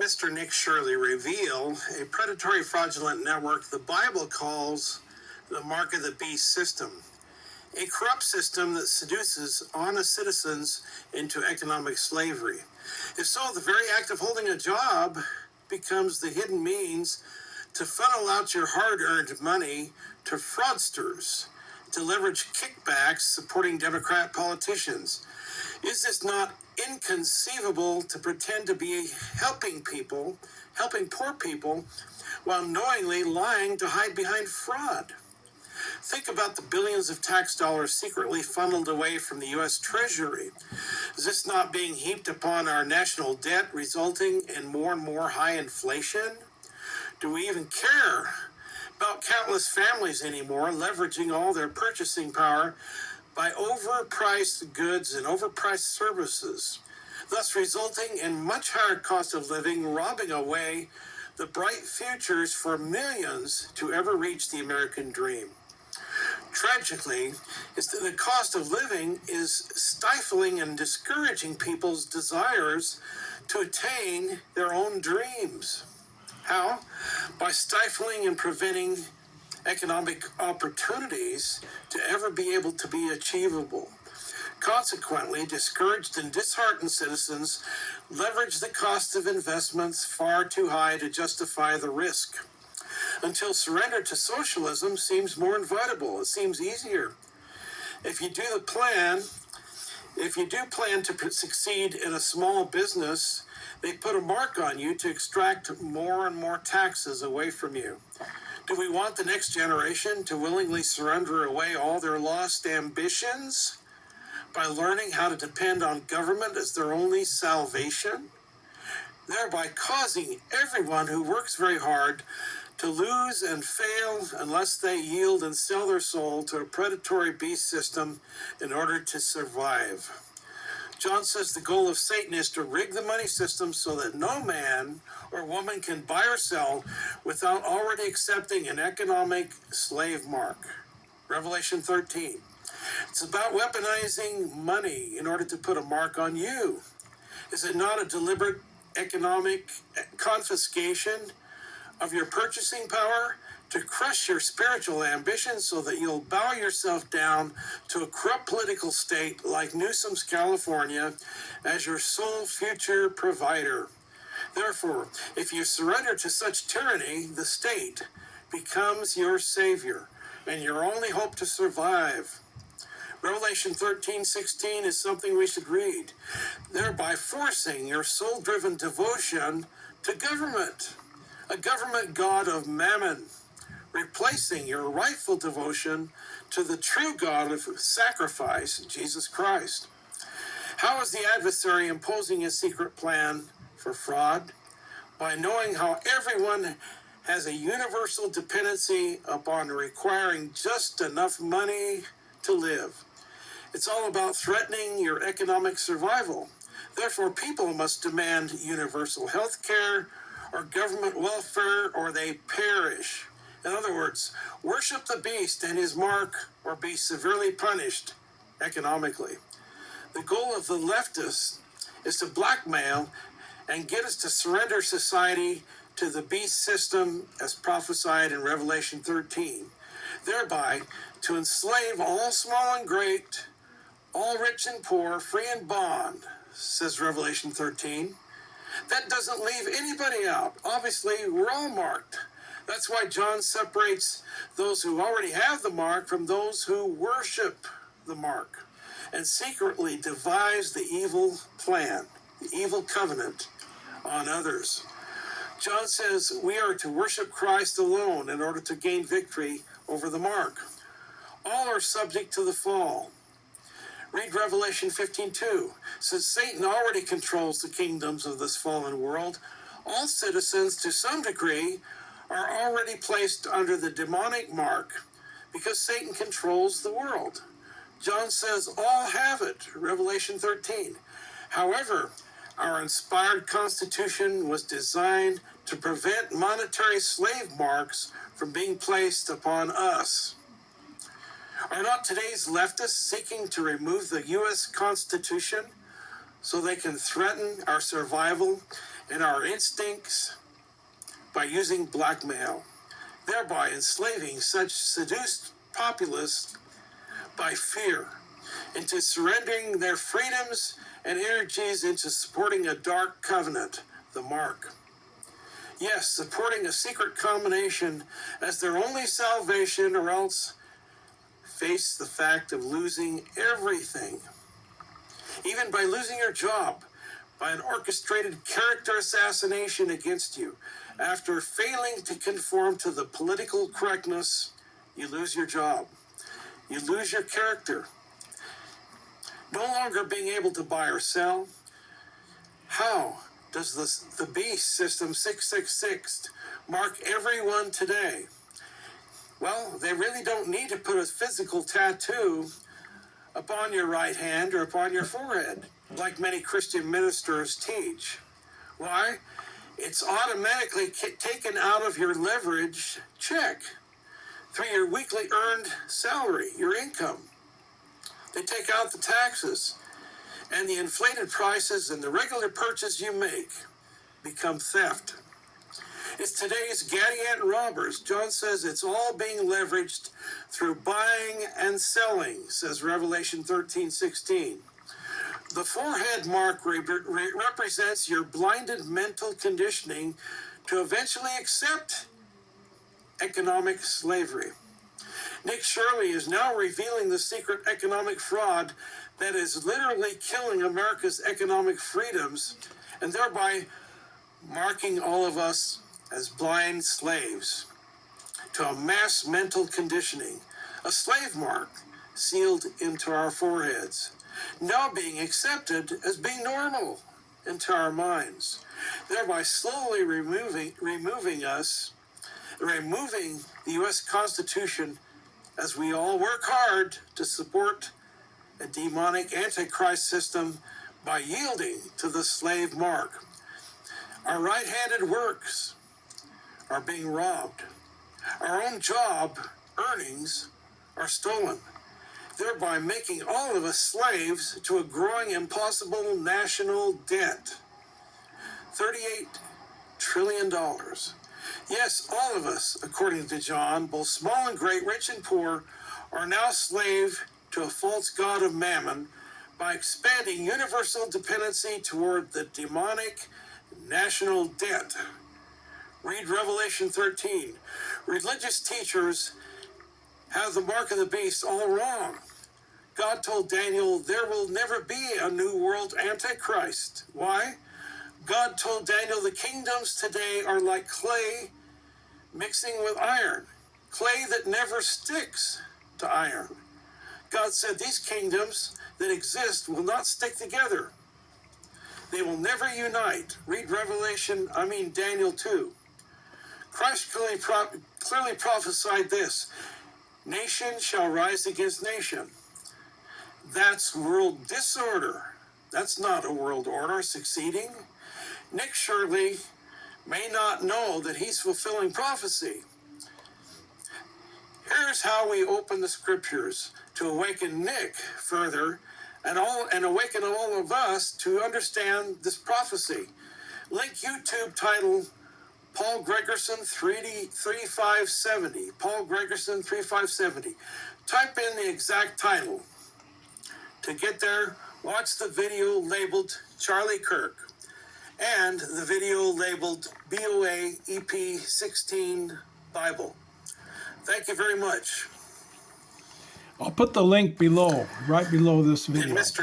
Mr. Nick Shirley reveal a predatory fraudulent network the Bible calls the mark of the beast system, a corrupt system that seduces honest citizens into economic slavery. If so, the very act of holding a job becomes the hidden means to funnel out your hard-earned money to fraudsters, to leverage kickbacks supporting Democrat politicians. Is this not inconceivable to pretend to be helping poor people, while knowingly lying to hide behind fraud? Think about the billions of tax dollars secretly funneled away from the U.S. Treasury. Is this not being heaped upon our national debt, resulting in more and more high inflation? Do we even care about countless families anymore, leveraging all their purchasing power by overpriced goods and overpriced services, thus resulting in much higher cost of living, robbing away the bright futures for millions to ever reach the American dream? Tragically, is that the cost of living is stifling and discouraging people's desires to attain their own dreams. How? By stifling and preventing economic opportunities to ever be able to be achievable. Consequently, discouraged and disheartened citizens leverage the cost of investments far too high to justify the risk, until surrender to socialism seems more invitable. It seems easier. If you do plan to succeed in a small business, they put a mark on you to extract more and more taxes away from you. Do we want the next generation to willingly surrender away all their lost ambitions by learning how to depend on government as their only salvation, thereby causing everyone who works very hard to lose and fail unless they yield and sell their soul to a predatory beast system in order to survive? John says the goal of Satan is to rig the money system so that no man or woman can buy or sell without already accepting an economic slave mark. Revelation 13. It's about weaponizing money in order to put a mark on you. Is it not a deliberate economic confiscation of your purchasing power to crush your spiritual ambitions so that you'll bow yourself down to a corrupt political state like Newsom's California as your sole future provider? Therefore, if you surrender to such tyranny, the state becomes your savior and your only hope to survive. Revelation 13:16 is something we should read, thereby forcing your soul-driven devotion to government, a government god of mammon, replacing your rightful devotion to the true God of sacrifice, Jesus Christ. How is the adversary imposing his secret plan for fraud? By knowing how everyone has a universal dependency upon requiring just enough money to live. It's all about threatening your economic survival. Therefore, people must demand universal health care or government welfare or they perish. In other words, worship the beast and his mark or be severely punished economically. The goal of the leftists is to blackmail and get us to surrender society to the beast system as prophesied in Revelation 13, thereby to enslave all small and great, all rich and poor, free and bond, says Revelation 13. That doesn't leave anybody out. Obviously, we're all marked. That's why John separates those who already have the mark from those who worship the mark and secretly devise the evil plan, the evil covenant on others. John says we are to worship Christ alone in order to gain victory over the mark. All are subject to the fall. Read Revelation 15:2. Since Satan already controls the kingdoms of this fallen world, all citizens to some degree are already placed under the demonic mark because Satan controls the world. John says all have it, Revelation 13. However, our inspired Constitution was designed to prevent monetary slave marks from being placed upon us. Are not today's leftists seeking to remove the U.S. Constitution so they can threaten our survival and our instincts by using blackmail, thereby enslaving such seduced populace by fear into surrendering their freedoms and energies into supporting a dark covenant, the mark. Yes, supporting a secret combination as their only salvation, or else face the fact of losing everything, even by losing your job, by an orchestrated character assassination against you. After failing to conform to the political correctness, you lose your job. You lose your character. No longer being able to buy or sell. How does the beast system 666 mark everyone today? Well, they really don't need to put a physical tattoo upon your right hand or upon your forehead, like many Christian ministers teach. Why? It's automatically taken out of your leverage check through your weekly earned salary, your income. They take out the taxes, and the inflated prices and the regular purchase you make become theft. It's today's Gadiant robbers. John says it's all being leveraged through buying and selling, says Revelation 13:16. The forehead mark represents your blinded mental conditioning to eventually accept economic slavery. Nick Shirley is now revealing the secret economic fraud that is literally killing America's economic freedoms and thereby marking all of us as blind slaves to a mass mental conditioning, a slave mark sealed into our foreheads, now being accepted as being normal into our minds, thereby slowly removing the U.S. Constitution as we all work hard to support a demonic antichrist system by yielding to the slave mark. Our right-handed works are being robbed. Our own job earnings are stolen, thereby making all of us slaves to a growing impossible national debt. $38 trillion. Yes, all of us, according to John, both small and great, rich and poor, are now slave to a false god of mammon by expanding universal dependency toward the demonic national debt. Read Revelation 13. Religious teachers have the mark of the beast all wrong. God told Daniel there will never be a new world antichrist. Why? God told Daniel the kingdoms today are like clay mixing with iron, clay that never sticks to iron. God said these kingdoms that exist will not stick together. They will never unite. Read Daniel 2. Christ clearly prophesied this: nation shall rise against nation. That's world disorder. That's not a world order succeeding. Nick Shirley may not know that he's fulfilling prophecy. Here's how we open the scriptures to awaken Nick further and awaken all of us to understand this prophecy. Link YouTube title Paul Gregerson 3570. Paul Gregerson 3570. Type in the exact title. To get there, watch the video labeled Charlie Kirk and the video labeled BOA EP 16 Bible. Thank you very much. I'll put the link below, right below this video. And Mr.